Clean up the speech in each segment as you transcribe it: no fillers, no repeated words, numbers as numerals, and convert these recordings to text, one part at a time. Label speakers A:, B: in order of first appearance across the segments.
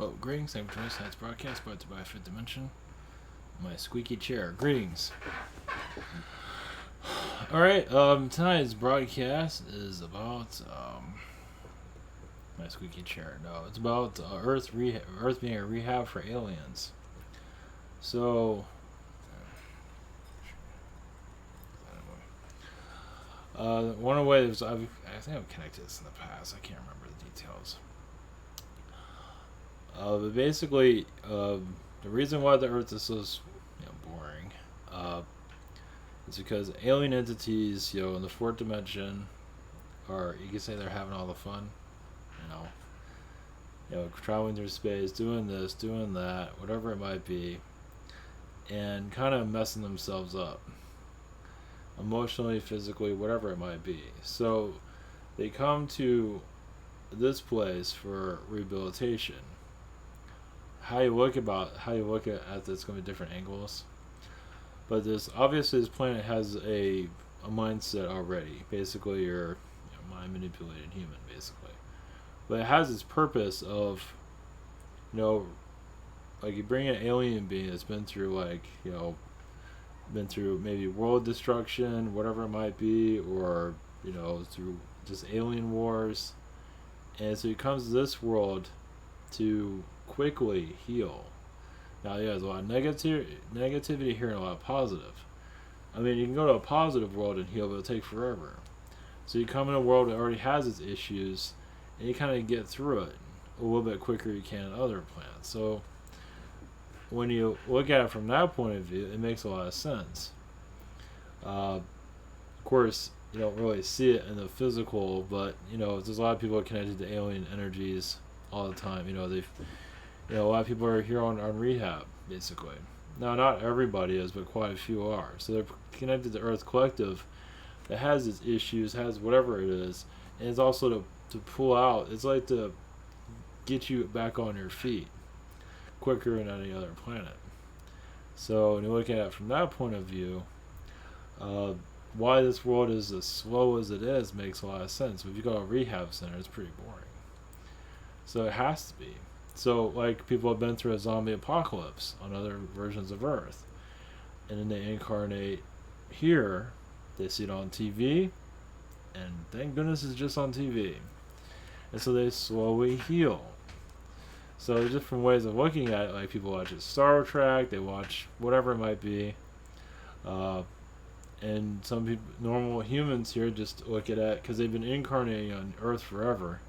A: Oh, greetings. Thank you for joining tonight's broadcast brought to you by Fifth Dimension. My squeaky chair. Greetings. Alright, tonight's broadcast is about, my squeaky chair. No, it's about Earth being a rehab for aliens. So, one of the ways, I think I've connected this in the past. I can't remember the details. But basically, the reason why the Earth is so boring is because alien entities, in the fourth dimension, or you could say they're having all the fun, traveling through space, doing this, doing that, whatever it might be, and kind of messing themselves up, emotionally, physically, whatever it might be. So they come to this place for rehabilitation. How you look at this going to be different angles, but this planet has a mindset already. Basically, you're mind manipulated human, basically, but it has its purpose of, like you bring an alien being that's been through maybe world destruction, whatever it might be, or through just alien wars, and so he comes to this world to quickly heal. Now, there's a lot of negativity here and a lot of positive. I mean, you can go to a positive world and heal, but it'll take forever. So you come in a world that already has its issues, and you kind of get through it a little bit quicker than you can in other planets. So when you look at it from that point of view, it makes a lot of sense. Of course, you don't really see it in the physical, but there's a lot of people connected to alien energies all the time. A lot of people are here on Rehab, basically. Now, not everybody is, but quite a few are. So they're connected to Earth Collective that has its issues, has whatever it is, and it's also to pull out. It's like to get you back on your feet quicker than any other planet. So when you look at it from that point of view, why this world is as slow as it is makes a lot of sense. If you go to a rehab center, it's pretty boring. So it has to be. So, like, people have been through a zombie apocalypse on other versions of Earth, and then they incarnate here. They see it on TV, and thank goodness it's just on TV. And so they slowly heal. So there's different ways of looking at it. Like, people watch Star Trek, they watch whatever it might be, and some people, normal humans here, just look at it because they've been incarnating on Earth forever.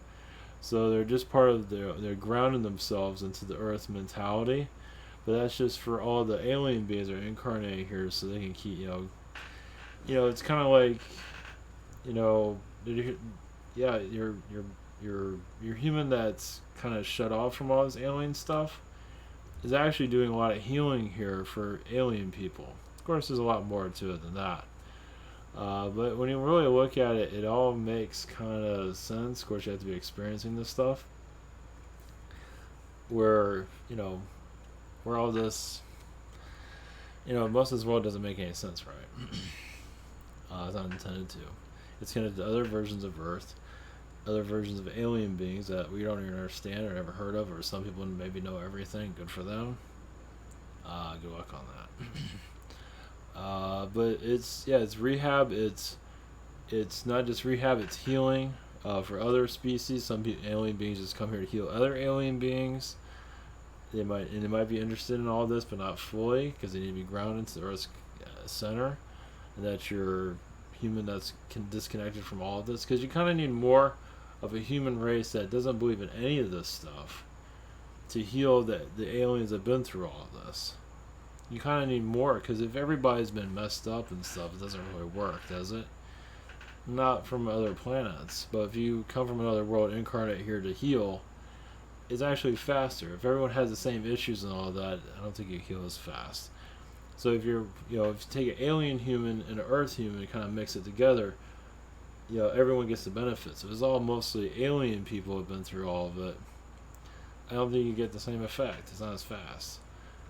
A: So they're just part of they're grounding themselves into the Earth mentality, but that's just for all the alien beings that are incarnating here, so they can keep it's kind of like your human that's kind of shut off from all this alien stuff is actually doing a lot of healing here for alien people. Of course, there's a lot more to it than that. But when you really look at it, it all makes kind of sense. Of course, you have to be experiencing this stuff. Where all this, most of this world doesn't make any sense, right? It's not intended to. It's connected to other versions of Earth, other versions of alien beings that we don't even understand or never heard of, or some people maybe know everything. Good for them. Good luck on that. But it's rehab. It's not just rehab. It's healing for other species. Some alien beings just come here to heal other alien beings. They might be interested in all this, but not fully, because they need to be grounded to the Earth's center, and that you're human that's disconnected from all of this. Because you kind of need more of a human race that doesn't believe in any of this stuff to heal the aliens that have been through all of this. You kind of need more, because if everybody's been messed up and stuff, it doesn't really work, does it? Not from other planets, but if you come from another world, incarnate here to heal, it's actually faster. If everyone has the same issues and all that, I don't think you heal as fast. So if if you take an alien human and an Earth human and kind of mix it together, everyone gets the benefits. If it's all mostly alien people who have been through all of it, I don't think you get the same effect. It's not as fast.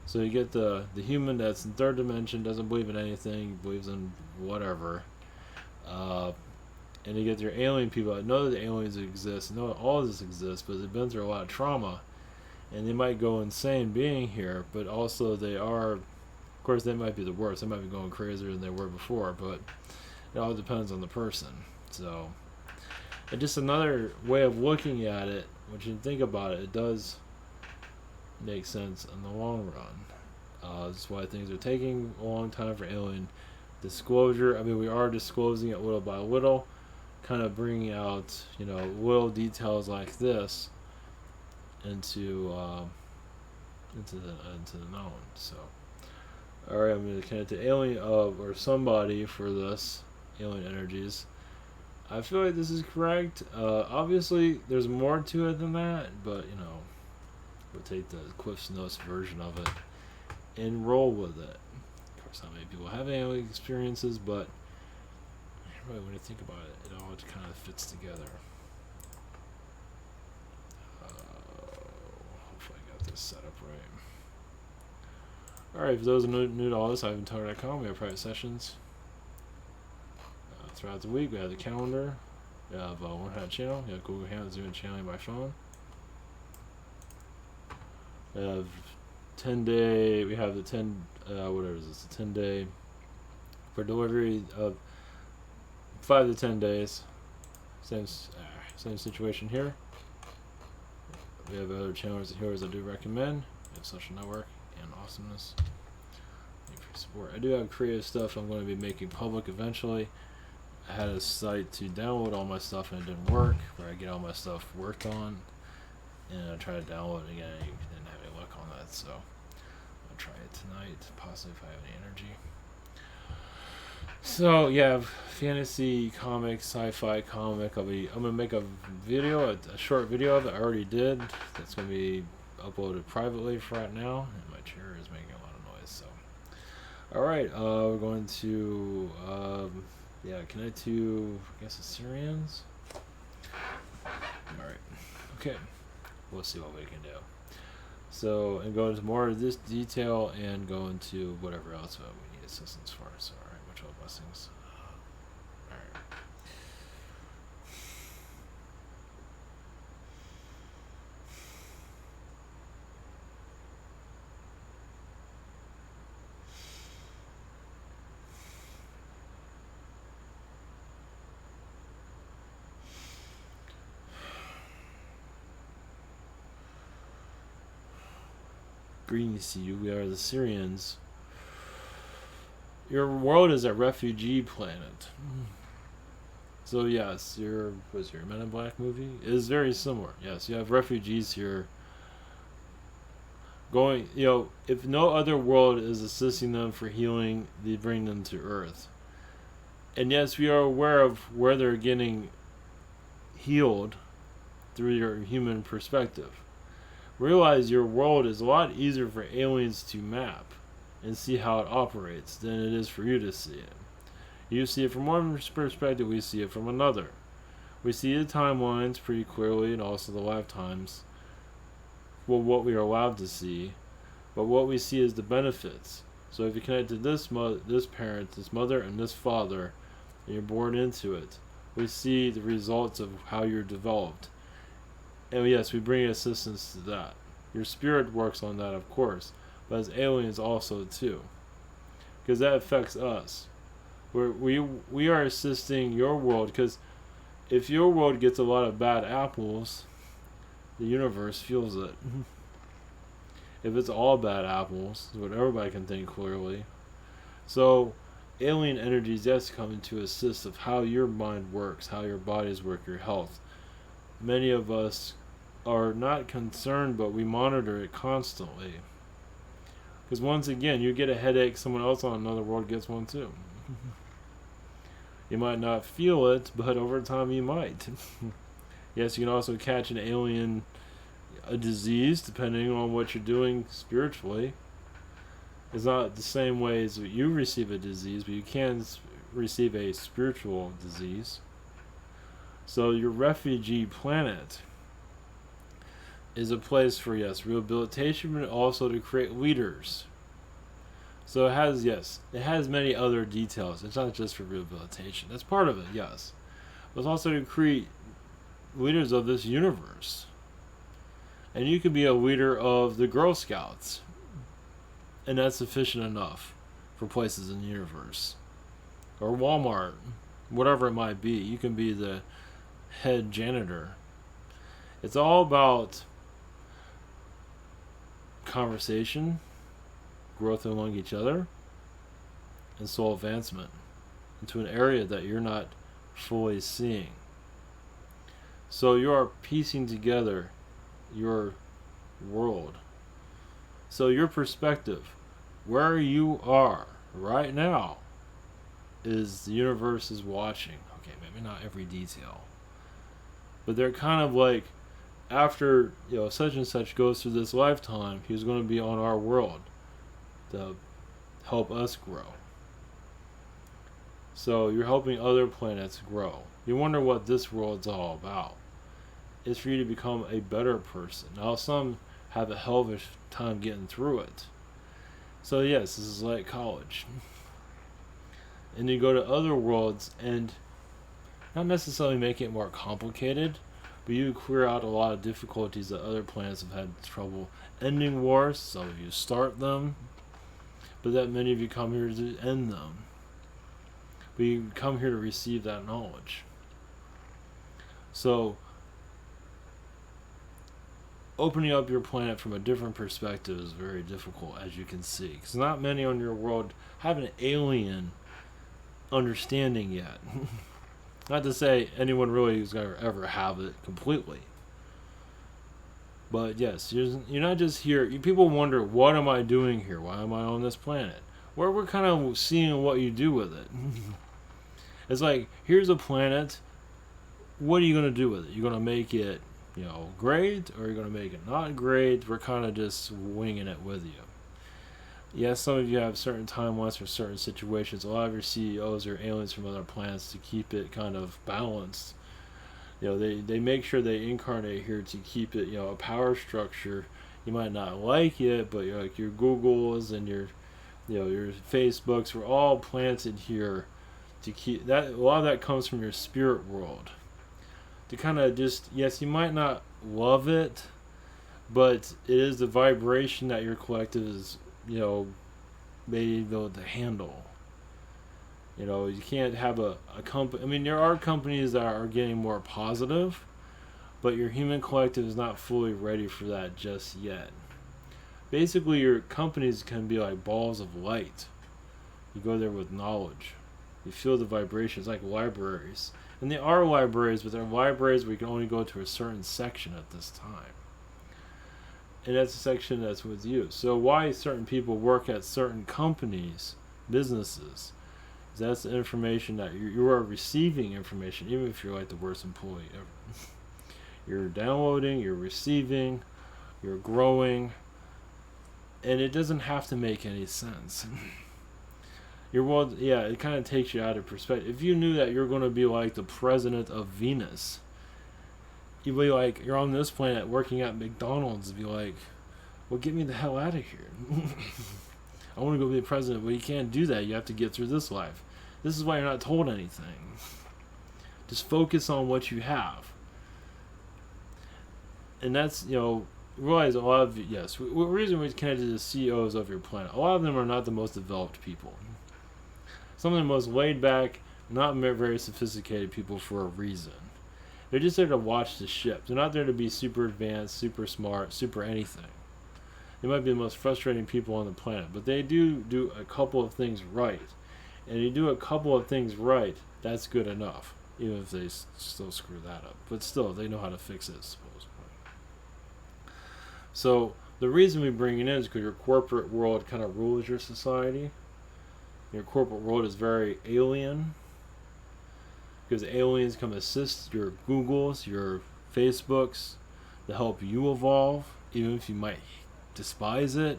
A: So you get the human that's in third dimension, doesn't believe in anything, believes in whatever. And you get your alien people that know that the aliens exist, know that all of this exists, but they've been through a lot of trauma. and they might go insane being here, but also they are, of course, they might be the worst. They might be going crazier than they were before, but it all depends on the person. So, and just another way of looking at it, when you think about it, it does make sense in the long run. That's why things are taking a long time for alien disclosure. I mean, we are disclosing it little by little, kind of bringing out, little details like this into the known. So, all right, I'm going to connect to alien or somebody for this alien energies. I feel like this is correct. Obviously, there's more to it than that, but we'll take the Cliff's Notes version of it and roll with it. Of course, not many people have alien experiences, but really, when you think about it, it all kind of fits together. Hopefully, I got this set up right. Alright, for those new to all this, ivantoner.com. We have private sessions throughout the week. We have the calendar. We have One Hat channel. We have Google Hangout, Zoom, and channeling by phone. We have 10-day. We have the 10. Whatever is this? The 10-day for delivery of 5 to 10 days. Same situation here. We have other channels and heroes I do recommend. We have Social Network and Awesomeness. Thank you for your support. I do have creative stuff I'm going to be making public eventually. I had a site to download all my stuff and it didn't work, where I get all my stuff worked on, and I tried to download it again and didn't have any luck on that, so I'll try it tonight, possibly if I have any energy. So yeah, fantasy comic, sci-fi comic. I'm gonna make a video, a short video of it. I already did. That's gonna be uploaded privately for right now. And my chair is making a lot of noise. So, all right, we're going to connect to I guess the Syrians. All right, okay. We'll see what we can do. So, and go into more of this detail and go into whatever else we need assistance for. So, all right, much all blessings. All right. Greetings to you. We are the Syrians. Your world is a refugee planet. So yes, your Men in Black movie is very similar. Yes, you have refugees here. Going, if no other world is assisting them for healing, they bring them to Earth. And yes, we are aware of where they're getting healed through your human perspective. Realize your world is a lot easier for aliens to map and see how it operates than it is for you to see it. You see it from one perspective, we see it from another. We see the timelines pretty clearly and also the lifetimes. Well, what we are allowed to see, but what we see is the benefits. So if you connect to this parent, this mother, and this father, and you're born into it, we see the results of how you're developed. And yes, we bring assistance to that. Your spirit works on that, of course, but as aliens also too, because that affects us. We are assisting your world, because if your world gets a lot of bad apples, the universe feels it. If it's all bad apples, is what everybody can think clearly. So, alien energies, yes, come to assist of how your mind works, how your bodies work, your health. Many of us are not concerned, but we monitor it constantly. Because once again, you get a headache, someone else on another world gets one too. You might not feel it, but over time you might. Yes, you can also catch an alien, a disease, depending on what you're doing spiritually. It's not the same way as you receive a disease, but you can receive a spiritual disease. So your refugee planet is a place for, yes, rehabilitation, but also to create leaders. So it has many other details. It's not just for rehabilitation. That's part of it, yes. But it's also to create leaders of this universe. And you could be a leader of the Girl Scouts, and that's sufficient enough for places in the universe. Or Walmart, whatever it might be. You can be the head janitor. It's all about conversation, growth among each other, and soul advancement into an area that you're not fully seeing. So you are piecing together your world. So your perspective, where you are right now, is the universe is watching. Okay, maybe not every detail, but they're kind of like, after such and such goes through this lifetime, he's going to be on our world to help us grow. So you're helping other planets grow. You wonder what this world's all about. It's for you to become a better person. Now, some have a hell of a time getting through it. So yes, this is like college. And you go to other worlds and not necessarily make it more complicated, but you clear out a lot of difficulties that other planets have had trouble ending wars. Some of you start them, but that many of you come here to end them. But you come here to receive that knowledge. So, opening up your planet from a different perspective is very difficult, as you can see. Because not many on your world have an alien understanding yet. Not to say anyone really is going to ever have it completely. But yes, you're not just here. People wonder, what am I doing here? Why am I on this planet? We're kind of seeing what you do with it. It's like, here's a planet. What are you going to do with it? You're going to make it, great, or you're going to make it not great? We're kind of just winging it with you. Yes, some of you have certain timelines for certain situations. A lot of your CEOs are aliens from other planets to keep it kind of balanced. They make sure they incarnate here to keep it, a power structure. You might not like it, but your Googles and your Facebooks were all planted here to keep that. A lot of that comes from your spirit world. To kind of just, yes, you might not love it, but it is the vibration that your collective is, made able to handle. You can't have a company. I mean, there are companies that are getting more positive, but your human collective is not fully ready for that just yet. Basically, your companies can be like balls of light. You go there with knowledge. You feel the vibrations, like libraries. And they are libraries, but they're libraries where you can only go to a certain section at this time. And that's a section that's with you. So why certain people work at certain companies, businesses, is that's the information that you are receiving information, even if you're like the worst employee ever. You're downloading, you're receiving, you're growing, and it doesn't have to make any sense. Your world, it kind of takes you out of perspective. If you knew that you're going to be like the president of Venus, you'd be like, you're on this planet working at McDonald's, and be like, well, get me the hell out of here. I want to go be the president. Well, you can't do that. You have to get through this life. This is why you're not told anything. Just focus on what you have. And that's, realize a lot of, yes, the reason we're connected to the CEOs of your planet, a lot of them are not the most developed people. Some of the most laid back, not very sophisticated people for a reason. They're just there to watch the ship. They're not there to be super advanced, super smart, super anything. They might be the most frustrating people on the planet, but they do a couple of things right. And you do a couple of things right, that's good enough, even if they still screw that up. But still, they know how to fix it, supposedly. So the reason we bring it in is because your corporate world kind of rules your society. Your corporate world is very alien, because aliens come assist your Googles, your Facebooks, to help you evolve, even if you might despise it.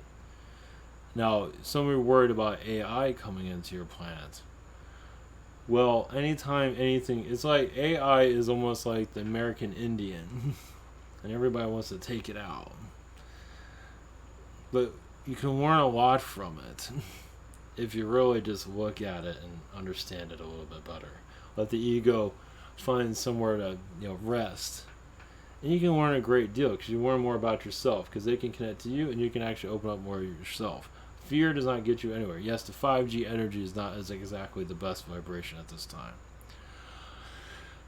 A: Now, some are worried about AI coming into your planet. Well, anytime anything, it's like AI is almost like the American Indian, and everybody wants to take it out. But you can learn a lot from it if you really just look at it and understand it a little bit better. Let the ego find somewhere to rest. And you can learn a great deal because you learn more about yourself because they can connect to you and you can actually open up more of yourself. Fear does not get you anywhere. Yes, the 5G energy is not as exactly the best vibration at this time.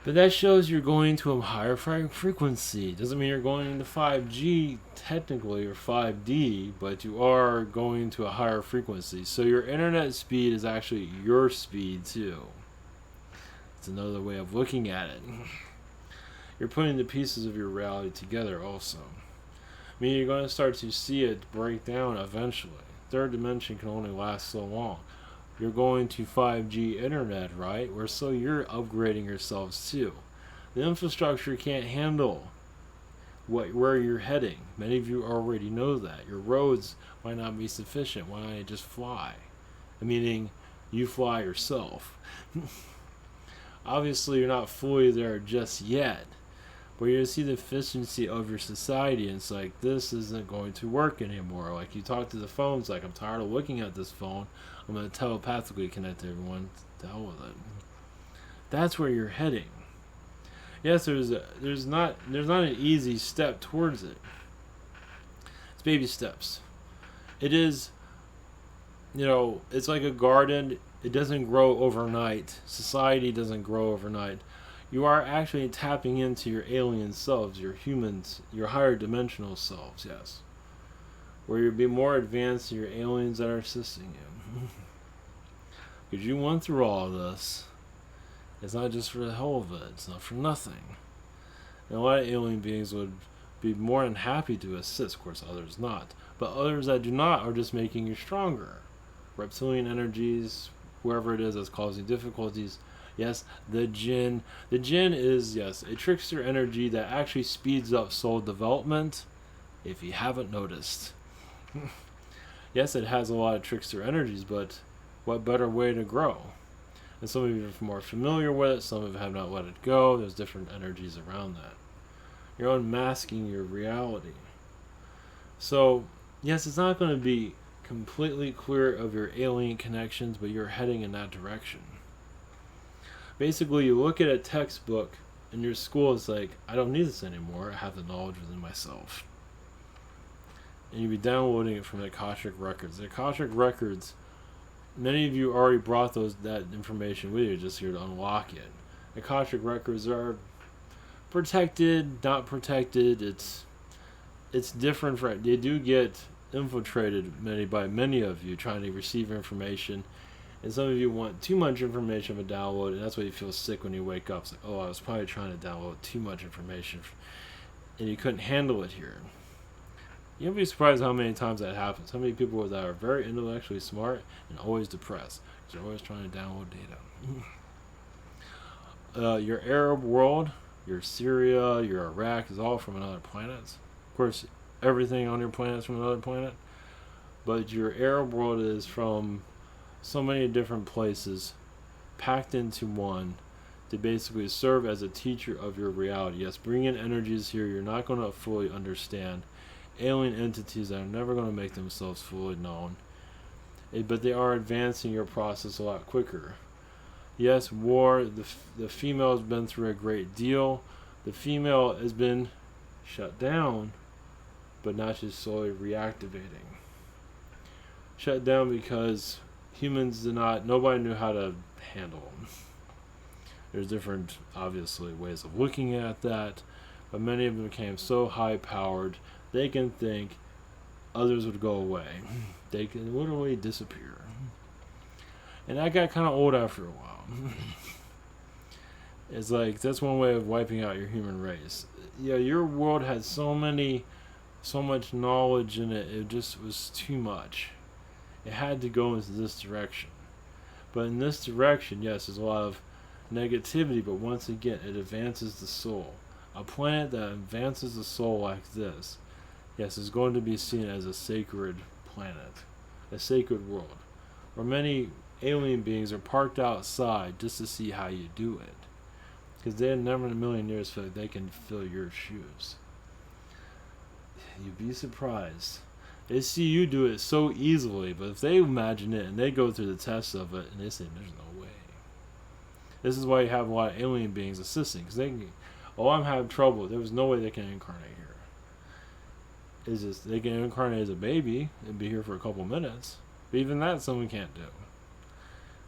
A: But that shows you're going to a higher frequency. Doesn't mean you're going to 5G technically or 5D, but you are going to a higher frequency. So your internet speed is actually your speed too. It's another way of looking at it. You're putting the pieces of your reality together also. I mean, you're going to start to see it break down eventually. Third dimension can only last so long. You're going to 5G internet, right? So you're upgrading yourselves too. The infrastructure can't handle where you're heading. Many of you already know that. Your roads might not be sufficient. Why not just fly? Meaning, you fly yourself. Obviously, you're not fully there just yet. But you're going to see the efficiency of your society, and it's like, this isn't going to work anymore. Like, you talk to the phone, it's like, I'm tired of looking at this phone. I'm going to telepathically connect to everyone. To hell with it. That's where you're heading. Yes, there's not an easy step towards it. It's baby steps. It is, it's like a garden. It doesn't grow overnight. Society doesn't grow overnight. You are actually tapping into your alien selves, your humans, your higher dimensional selves, yes. Where you'll be more advanced than your aliens that are assisting you. Because you went through all of this. It's not just for the hell of it. It's not for nothing. And a lot of alien beings would be more than happy to assist. Of course, others not. But others that do not are just making you stronger. Reptilian energies, whoever it is that's causing difficulties. Yes, the jinn. The jinn is, yes, a trickster energy that actually speeds up soul development, if you haven't noticed. Yes, it has a lot of trickster energies, but what better way to grow? And some of you are more familiar with it, some of you have not let it go. There's different energies around that. You're unmasking your reality. So, yes, it's not going to be completely clear of your alien connections, but you're heading in that direction. Basically, you look at a textbook in your school, it's like, I don't need this anymore. I have the knowledge within myself. And you'll be downloading it from the Akashic Records. The Akashic Records, many of you already brought that information with you just here to unlock it. The Akashic Records are protected, not protected. It's different. They do get infiltrated by many of you trying to receive information. And some of you want too much information of a download, and that's why you feel sick when you wake up. It's like, oh, I was probably trying to download too much information, and you couldn't handle it here. You'll be surprised how many times that happens. How many people that are very intellectually smart and always depressed because they're always trying to download data. Your Arab world, your Syria, your Iraq is all from another planet. Of course, everything on your planet is from another planet. But your Arab world is from so many different places packed into one to basically serve as a teacher of your reality. Yes, bring in energies here you're not going to fully understand. Alien entities that are never going to make themselves fully known. But they are advancing your process a lot quicker. Yes, war, the female has been through a great deal. The female has been shut down, but now she's slowly reactivating. Shut down because humans nobody knew how to handle them. There's different, obviously, ways of looking at that, but many of them became so high-powered, they can think others would go away. They can literally disappear. And that got kind of old after a while. It's like, that's one way of wiping out your human race. Yeah, your world had so much knowledge in it, it just was too much. It had to go into this direction. But in this direction, yes, there's a lot of negativity, but once again, it advances the soul. A planet that advances the soul like this, yes, is going to be seen as a sacred planet, a sacred world, where many alien beings are parked outside just to see how you do it. Because they had never in a million years feel like they can fill your shoes. You'd be surprised. They see you do it so easily, but if they imagine it and they go through the tests of it and they say, there's no way. This is why you have a lot of alien beings assisting, because oh, I'm having trouble. There was no way they can incarnate here. It's just they can incarnate as a baby and be here for a couple minutes. But even that, someone can't do.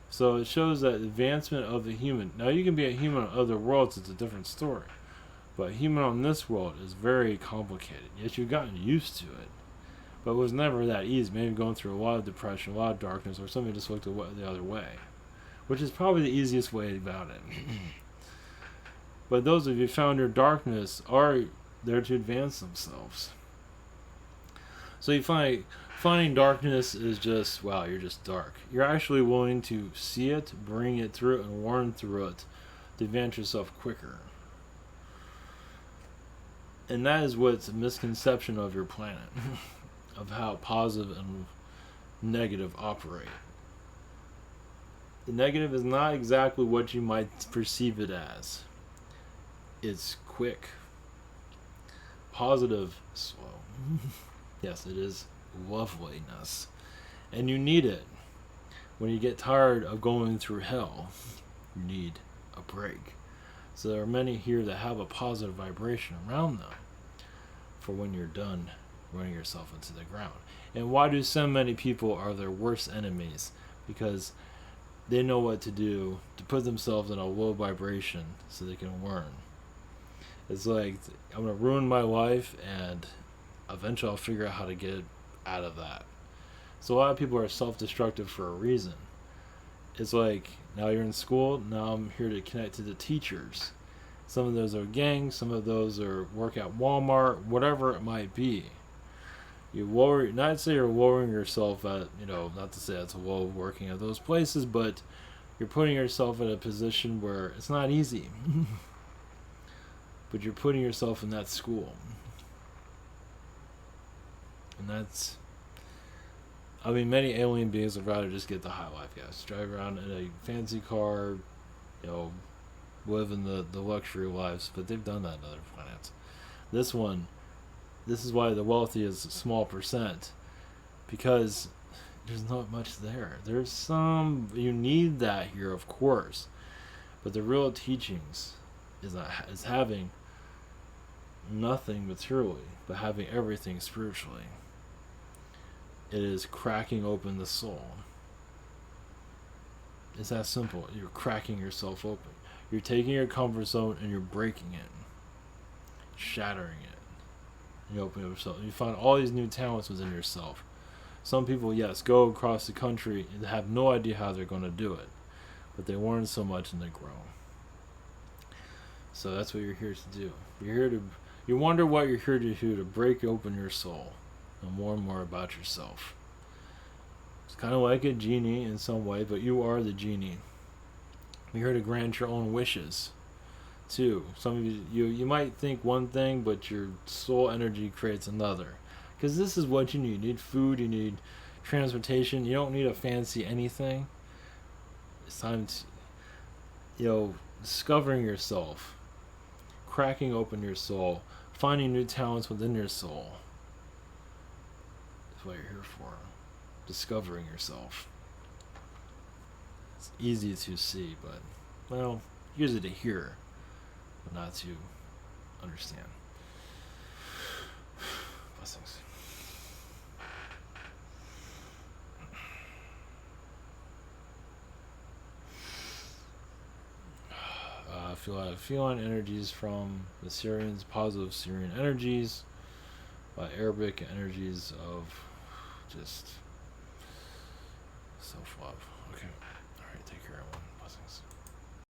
A: So it shows that advancement of the human. Now you can be a human on other worlds. It's a different story. But human on this world is very complicated. Yet you've gotten used to it. But it was never that easy. Maybe going through a lot of depression, a lot of darkness, or somebody just looked the other way. Which is probably the easiest way about it. But those of you who found your darkness are there to advance themselves. So you finding darkness is just, wow, you're just dark. You're actually willing to see it, bring it through, and warn through it to advance yourself quicker. And that is what's a misconception of your planet, of how positive and negative operate. The negative is not exactly what you might perceive it as. It's quick. Positive, slow. Yes, it is loveliness. And you need it. When you get tired of going through hell, you need a break. So there are many here that have a positive vibration around them for when you're done running yourself into the ground. And why do so many people are their worst enemies? Because they know what to do to put themselves in a low vibration so they can learn. It's like, I'm going to ruin my life and eventually I'll figure out how to get out of that. So a lot of people are self-destructive for a reason. It's like, now you're in school, now I'm here to connect to the teachers. Some of those are gangs, some of those are work at Walmart, whatever it might be. You lower, not to say you're lowering yourself at, not to say that's low working at those places, but you're putting yourself in a position where it's not easy. But you're putting yourself in that school. And that's, many alien beings would rather just get the high life, guys. Drive around in a fancy car, live in the luxury lives, but they've done that in other planets. This is why the wealthy is a small percent, because there's not much there. There's some, you need that here, of course, but the real teachings is having nothing materially, but having everything spiritually. It is cracking open the soul. It's that simple. You're cracking yourself open. You're taking your comfort zone and you're breaking it, shattering it. You open up yourself. You find all these new talents within yourself. Some people, yes, go across the country and have no idea how they're going to do it, but they learn so much and they grow. So that's what you're here to do. You wonder what you're here to do, to break open your soul and more about yourself. It's kind of like a genie in some way, but you are the genie. You're here to grant your own wishes too. Some of you might think one thing, but your soul energy creates another. Because this is what you need. You need food, you need transportation. You don't need a fancy anything. It's time to, discovering yourself, cracking open your soul, finding new talents within your soul. That's what you're here for. Discovering yourself. It's easy to see, but, easy to hear, but not to understand. Blessings. Feline energies from the Syrians, positive Syrian energies, Arabic energies of just self-love. Okay. Alright, take care, everyone. Blessings.